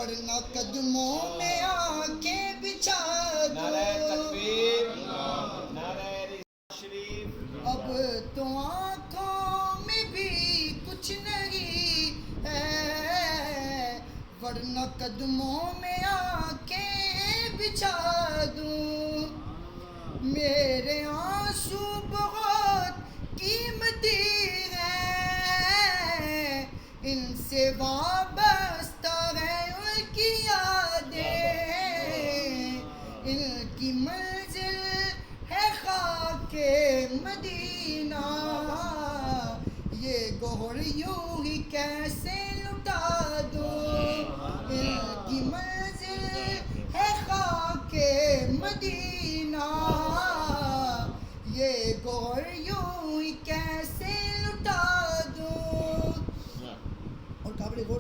ورنہ قدموں میں آنکھیں بچھا دو. نعرہ تکبیر، نعرہ شریف. اب تو آنکھوں میں بھی کچھ نہیں ہے، ورنہ قدموں میں آنکھیں بچھا دوں. میرے آنسو بہت قیمتی ہیں، ان سے وابستہ ہے ان کی یادیں. ان کی منزل ہے خاک مدینہ، یہ گوہر یوں ہی کیسے لٹا دوں. ان کی منزل ہے خاک مدینہ، یہ گوہر یوں ہی کیسے لٹا دوں. اور قابل غور